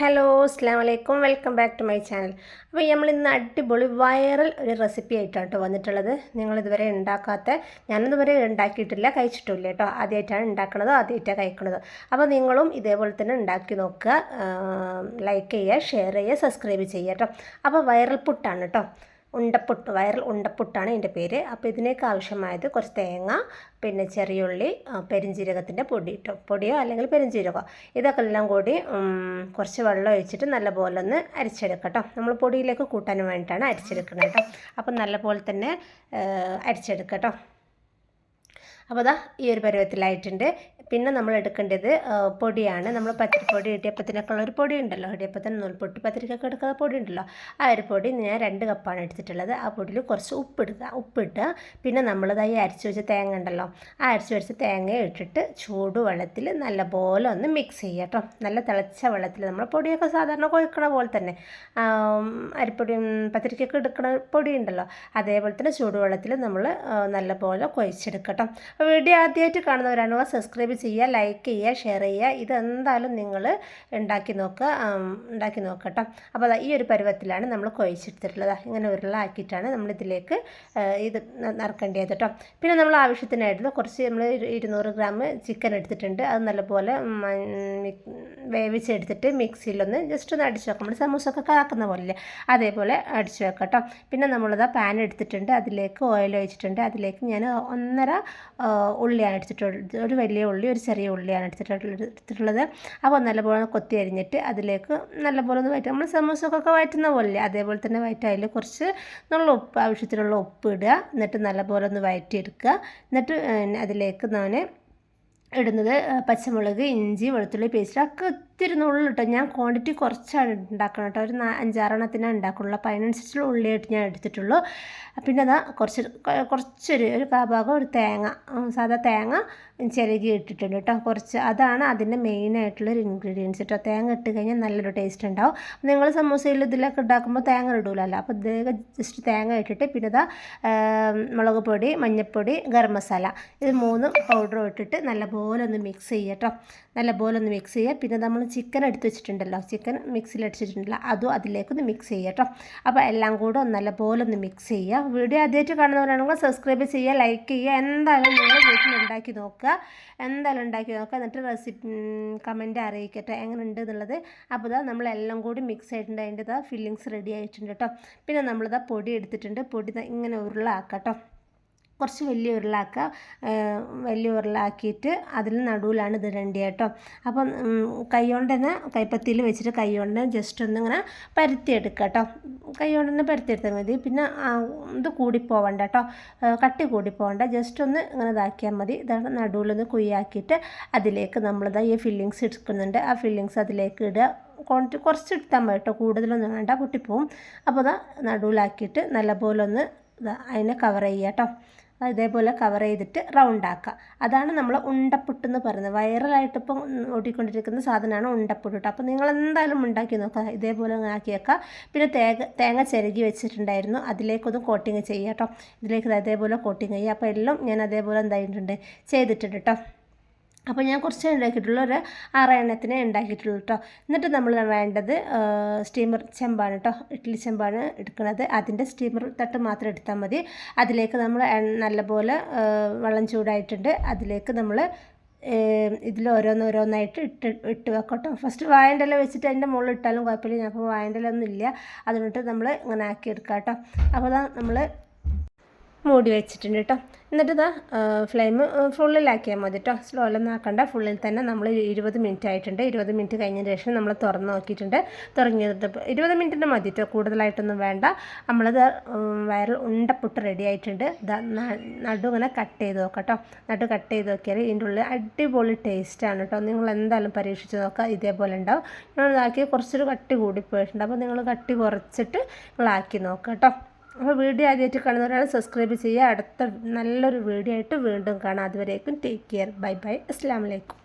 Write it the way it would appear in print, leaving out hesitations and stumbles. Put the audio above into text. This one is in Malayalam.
ഹലോ അസ്സാം വലൈക്കും welcome back to my channel. അപ്പോൾ നമ്മൾ ഇന്ന് അടിപൊളി വൈറൽ ഒരു റെസിപ്പി ആയിട്ടാണ് കേട്ടോ വന്നിട്ടുള്ളത്. നിങ്ങളിതുവരെ ഉണ്ടാക്കാത്ത, ഞാനിതുവരെ ഉണ്ടാക്കിയിട്ടില്ല, കഴിച്ചിട്ടില്ല കേട്ടോ. ആദ്യമായിട്ടാണ് ഉണ്ടാക്കുന്നത്, ആദ്യമായിട്ടാണ് കഴിക്കുന്നത്. അപ്പോൾ നിങ്ങളും ഇതേപോലെ തന്നെ ഉണ്ടാക്കി നോക്കുക, ലൈക്ക് ചെയ്യുക, ഷെയർ ചെയ്യുക, സബ്സ്ക്രൈബ് ചെയ്യുക കേട്ടോ. അപ്പോൾ വൈറൽ പുട്ടാണ് കേട്ടോ, ഉണ്ടപ്പുട്ട്, വൈറൽ ഉണ്ടപ്പുട്ടാണ് ഇതിൻ്റെ പേര്. അപ്പോൾ ഇതിനേക്ക് ആവശ്യമായത് കുറച്ച് തേങ്ങ, പിന്നെ ചെറിയുള്ളി, പെരുംജീരകത്തിൻ്റെ പൊടി കേട്ടോ, പൊടിയോ അല്ലെങ്കിൽ പെരുംജീരകമോ, ഇതൊക്കെ എല്ലാം കൂടി കുറച്ച് വെള്ളം ഒഴിച്ചിട്ട് നല്ലപോലെ ഒന്ന് അരിച്ചെടുക്കാം കേട്ടോ. നമ്മൾ പൊടിയിലേക്ക് കൂട്ടാൻ വേണ്ടിയിട്ടാണ് അരിച്ചെടുക്കുന്നത് കേട്ടോ. അപ്പം നല്ലപോലെ തന്നെ അരിച്ചെടുക്കാം കേട്ടോ. അപ്പോൾ അതാ ഈ ഒരു പരുവത്തിലായിട്ടുണ്ട്. പിന്നെ നമ്മൾ എടുക്കേണ്ടത് പൊടിയാണ്. നമ്മൾ പത്തിരിപ്പൊടി, ഇടിയപ്പത്തിനൊക്കെ ഉള്ളൊരു പൊടി ഉണ്ടല്ലോ, ഇടിയപ്പത്തിന് നൂൽപ്പൊട്ട് പത്തിരിക്കൊക്കെ എടുക്കുന്ന പൊടി ഉണ്ടല്ലോ, ആ ഒരു പൊടി ഞാൻ 2 കപ്പാണ് എടുത്തിട്ടുള്ളത്. ആ പൊടിയിൽ കുറച്ച് ഉപ്പിട്ട് പിന്നെ നമ്മളതായി അരച്ച് വെച്ച തേങ്ങ ഉണ്ടല്ലോ, ആ അരച്ച് വെച്ച തേങ്ങ ഇട്ടിട്ട് ചൂടുവെള്ളത്തിൽ നല്ലപോലെ ഒന്ന് മിക്സ് ചെയ്യുക കേട്ടോ. നല്ല തിളച്ച വെള്ളത്തിൽ നമ്മൾ പൊടിയൊക്കെ സാധാരണ കുഴക്കണ പോലെ തന്നെ, അരിപ്പൊടി പത്തിരിക്കൊക്കെ എടുക്കുന്ന പൊടി ഉണ്ടല്ലോ, അതേപോലെ തന്നെ ചൂടുവെള്ളത്തിൽ നമ്മൾ നല്ലപോലെ കുഴച്ചെടുക്കട്ടോ. വീഡിയോ ആദ്യമായിട്ട് കാണുന്നവരാണ് സബ്സ്ക്രൈബ് ചെയ്യുക, ലൈക്ക് ചെയ്യുക, ഷെയർ ചെയ്യുക. ഇതെന്തായാലും നിങ്ങൾ ഉണ്ടാക്കി നോക്കുക കേട്ടോ. അപ്പോൾ ഈ ഒരു പരുവത്തിലാണ് നമ്മൾ കുഴച്ചെടുത്തിട്ടുള്ളത്. ഇങ്ങനെ ഉരുളാക്കിയിട്ടാണ് നമ്മളിതിലേക്ക് ഇത് നിറക്കേണ്ടത് കേട്ടോ. പിന്നെ നമ്മൾ ആവശ്യത്തിനായിട്ടുള്ള കുറച്ച് നമ്മൾ 200 ഗ്രാം ചിക്കൻ എടുത്തിട്ടുണ്ട്. അത് നല്ലപോലെ വേവിച്ചെടുത്തിട്ട് മിക്സിയിലൊന്ന് ജസ്റ്റ് ഒന്ന് അടിച്ച് വെക്കാം. നമ്മൾ സമൂസൊക്കെ ആക്കുന്ന പോലെ അതേപോലെ അടിച്ച് വെക്കാം കേട്ടോ. പിന്നെ നമ്മളിതാ പാൻ എടുത്തിട്ടുണ്ട്, അതിലേക്ക് ഓയിൽ ഒഴിച്ചിട്ടുണ്ട്. അതിലേക്ക് ഞാൻ 1.5 ഉള്ളിയാണ് എടുത്തിട്ടുള്ളത്, ഒരു വലിയ ഉള്ളി, ഒരു ചെറിയ ഉള്ളിയാണ് എടുത്തിട്ടുള്ളത്. അപ്പോൾ നല്ലപോലെ കൊത്തി അരിഞ്ഞിട്ട് അതിലേക്ക് നല്ലപോലെ ഒന്ന് വഴറ്റുക. നമ്മൾ സമൂസക്കൊക്കെ വഴറ്റുന്ന പോലെ അതേപോലെ തന്നെ വഴറ്റുക. അതിൽ കുറച്ച് നല്ല ഉപ്പ്, ആവശ്യത്തിനുള്ള ഉപ്പ് ഇടുക. എന്നിട്ട് നല്ലപോലെ ഒന്ന് വഴറ്റിയെടുക്കുക. എന്നിട്ട് അതിലേക്ക് ഞാൻ ഇടുന്നത് പച്ചമുളക്, ഇഞ്ചി, വെളുത്തുള്ളി പേസ്റ്റ് ഒക്കെ ഒത്തിരി നുള്ളിട്ടോ. ഞാൻ ക്വാണ്ടിറ്റി കുറച്ചാണ് ഉണ്ടാക്കണം കേട്ടോ, ഒരു 5-6 എണ്ണത്തിനാണ് ഉണ്ടാക്കുള്ളൂ. അപ്പോൾ അതിനനുസരിച്ചുള്ള ഉള്ളിയായിട്ട് ഞാൻ എടുത്തിട്ടുള്ളൂ. പിന്നെ അതാ ഒരു കാഭാഗം ഒരു തേങ്ങ, സാധാ തേങ്ങ ചിരകി ഇട്ടിട്ടുണ്ട് കേട്ടോ. കുറച്ച് അതാണ് അതിൻ്റെ മെയിനായിട്ടുള്ളൊരു ഇൻഗ്രീഡിയൻസ് കേട്ടോ. തേങ്ങ ഇട്ട് കഴിഞ്ഞാൽ നല്ലൊരു ടേസ്റ്റ് ഉണ്ടാവും. നിങ്ങൾ സമൂസയിൽ ഇതിലൊക്കെ ഉണ്ടാക്കുമ്പോൾ തേങ്ങ ഇടൂലല്ലോ, അപ്പോൾ ഇതിലേക്ക് ജസ്റ്റ് തേങ്ങ ഇട്ടിട്ട് പിന്നെ ഇതാ മുളക് പൊടി, മഞ്ഞൾപ്പൊടി, ഗരം മസാല, ഇത് 3 പൗഡറും ഇട്ടിട്ട് നല്ലപോലെ ഒന്ന് മിക്സ് ചെയ്യുക കേട്ടോ. നല്ലപോലെ ഒന്ന് മിക്സ് ചെയ്യുക. പിന്നെ നമ്മൾ ചിക്കൻ എടുത്ത് വെച്ചിട്ടുണ്ടല്ലോ, ചിക്കൻ മിക്സിയിൽ അടിച്ചിട്ടുണ്ടല്ലോ, അതും അതിലേക്കൊന്ന് മിക്സ് ചെയ്യുക കേട്ടോ. അപ്പോൾ എല്ലാം കൂടെ നല്ലപോലെ ഒന്ന് മിക്സ് ചെയ്യുക. വീഡിയോ ആദ്യമായിട്ട് കാണുന്നവരാണെങ്കിൽ സബ്സ്ക്രൈബ് ചെയ്യുക, ലൈക്ക് ചെയ്യുക. എന്തായാലും നിങ്ങൾ വീട്ടിൽ ഉണ്ടാക്കി നോക്കുക, എന്നിട്ട് റെസിപ്പി കമൻറ്റ് അറിയിക്കട്ടെ എങ്ങനെ ഉണ്ട് എന്നുള്ളത്. അപ്പോൾ ഇതാ നമ്മളെല്ലാം കൂടി മിക്സ് ആയിട്ടുണ്ട്, അതിൻ്റെ ഫില്ലിങ്സ് റെഡി ആയിട്ടുണ്ട് കേട്ടോ. പിന്നെ നമ്മളിതാ പൊടി എടുത്തിട്ടുണ്ട്, പൊടി ഇങ്ങനെ ഉരുളാക്കാം കേട്ടോ. കുറച്ച് വലിയ ഉരുളാക്കിയിട്ട് അതിൽ നടുവിലാണ് ഇത് ഇടേണ്ടത് കേട്ടോ. അപ്പം കൈകൊണ്ട് തന്നെ കൈപ്പത്തിയിൽ വെച്ചിട്ട് കൈകൊണ്ട് തന്നെ ജസ്റ്റ് ഒന്നിങ്ങനെ പരത്തിയെടുക്കുക കേട്ടോ. കൈകൊണ്ട് തന്നെ പരത്തിയെടുത്താൽ മതി. പിന്നെ ഇത് കൂടിപ്പോവണ്ട കേട്ടോ, കട്ടി കൂടിപ്പോവണ്ട, ജസ്റ്റ് ഒന്ന് ഇങ്ങനെ ഇതാക്കിയാൽ മതി. ഇതാണ് നടുവിലൊന്ന് കുയ്യാക്കിയിട്ട് അതിലേക്ക് നമ്മളിതാ ഈ ഫില്ലിങ്സ് എടുക്കുന്നുണ്ട്. ആ ഫില്ലിങ്സ് അതിലേക്ക് ഇടുക. ക്വാണ്ടിറ്റി കുറച്ച് എടുത്താൽ മതി കേട്ടോ, കൂടുതലൊന്നും വേണ്ട, പൊട്ടിപ്പോവും. അപ്പോൾ ഇതാ നടുവിലാക്കിയിട്ട് നല്ലപോലെ ഒന്ന് അതിനെ കവർ ചെയ്യുക കേട്ടോ. ഇതേപോലെ കവർ ചെയ്തിട്ട് റൗണ്ടാക്കുക. അതാണ് നമ്മൾ ഉണ്ടപ്പുട്ടെന്ന് പറയുന്നത്. വൈറലായിട്ടിപ്പം ഓടിക്കൊണ്ടിരിക്കുന്ന സാധനമാണ് ഉണ്ടപ്പുട്ട് കേട്ടോ. അപ്പോൾ നിങ്ങൾ എന്തായാലും ഉണ്ടാക്കി നോക്കുക, ഇതേപോലെ ആക്കി വെക്കുക. പിന്നെ തേങ്ങ ചിരകി വെച്ചിട്ടുണ്ടായിരുന്നു, അതിലേക്കൊന്ന് കോട്ടിങ് ചെയ്യുക കേട്ടോ. ഇതിലേക്ക് അതേപോലെ കോട്ടിങ് ചെയ്യുക. അപ്പോൾ എല്ലാം ഞാൻ അതേപോലെ ചെയ്തിട്ടുണ്ട് കേട്ടോ. അപ്പോൾ ഞാൻ കുറച്ച് ഉണ്ടാക്കിയിട്ടുള്ളൂ, ഒരു 6 എണ്ണത്തിനെ ഉണ്ടാക്കിയിട്ടുള്ളൂ കേട്ടോ. എന്നിട്ട് നമ്മൾ വേണ്ടത് സ്റ്റീമർ ചെമ്പാണ് കേട്ടോ, ഇഡ്ഡലി ചെമ്പാണ് എടുക്കുന്നത്. അതിൻ്റെ സ്റ്റീമർ തട്ട് മാത്രം എടുത്താൽ മതി. അതിലേക്ക് നമ്മൾ നല്ലപോലെ വെള്ളം ചൂടായിട്ടുണ്ട്, അതിലേക്ക് നമ്മൾ ഇതിൽ ഓരോന്നായിട്ട് ഇട്ട് വെക്കട്ടോ. ഫസ്റ്റ് വാഴൻ്റെ ഇല വെച്ചിട്ട് അതിൻ്റെ മുകളിൽ ഇട്ടാലും കുഴപ്പമില്ല. ഞാൻ അപ്പോൾ വാഴൻ്റെ ഇല ഒന്നും ഇല്ല, അതുകൊണ്ടിട്ട് നമ്മൾ ഇങ്ങനെ ആക്കി എടുക്കാം കേട്ടോ. അപ്പോൾ നമ്മൾ മൂടി വെച്ചിട്ടുണ്ട് കേട്ടോ. എന്നിട്ട് ഇതാ ഫ്ലെയിം ഫുള്ളിലാക്കിയാൽ മതി കേട്ടോ, സ്ലോയിലൊന്നും ആക്കണ്ട. ഫുള്ളിൽ തന്നെ നമ്മൾ 20 മിനിറ്റ് ആയിട്ടുണ്ട്. 20 മിനിറ്റ് കഴിഞ്ഞതിന് ശേഷം നമ്മൾ തുറന്ന് നോക്കിയിട്ടുണ്ട്. തുറങ്ങിയിട്ട് 20 മിനിറ്റിൻ്റെ മതി കേട്ടോ, കൂടുതലായിട്ടൊന്നും വേണ്ട. നമ്മളത് വയറിൽ ഉണ്ടപ്പുട്ട് റെഡി ആയിട്ടുണ്ട്. നടു ഇങ്ങനെ കട്ട് ചെയ്ത് നോക്കാം കേട്ടോ. നടു കട്ട് ചെയ്ത് നോക്കിയാൽ ഇതിൻ്റെ ഉള്ളിൽ അടിപൊളി ടേസ്റ്റാണ് കേട്ടോ. നിങ്ങൾ എന്തായാലും പരീക്ഷിച്ച് നോക്കുക, ഇതേപോലെ ഉണ്ടാവും. ഞങ്ങളിതാക്കി കുറച്ചൊരു കട്ടി കൂടിപ്പോയിട്ടുണ്ട്, അപ്പോൾ നിങ്ങൾ കട്ടി കുറച്ചിട്ട് നിങ്ങളാക്കി നോക്കുക കേട്ടോ. അപ്പോൾ വീഡിയോ ആദ്യമായിട്ട് കാണുന്നവരാണ് സബ്സ്ക്രൈബ് ചെയ്യുക. അടുത്ത നല്ലൊരു വീഡിയോ ആയിട്ട് വീണ്ടും കാണാം. അതുവരേക്കും ടേക്ക് കെയർ, ബൈ ബൈ, അസ്സലാമു അലൈക്കും.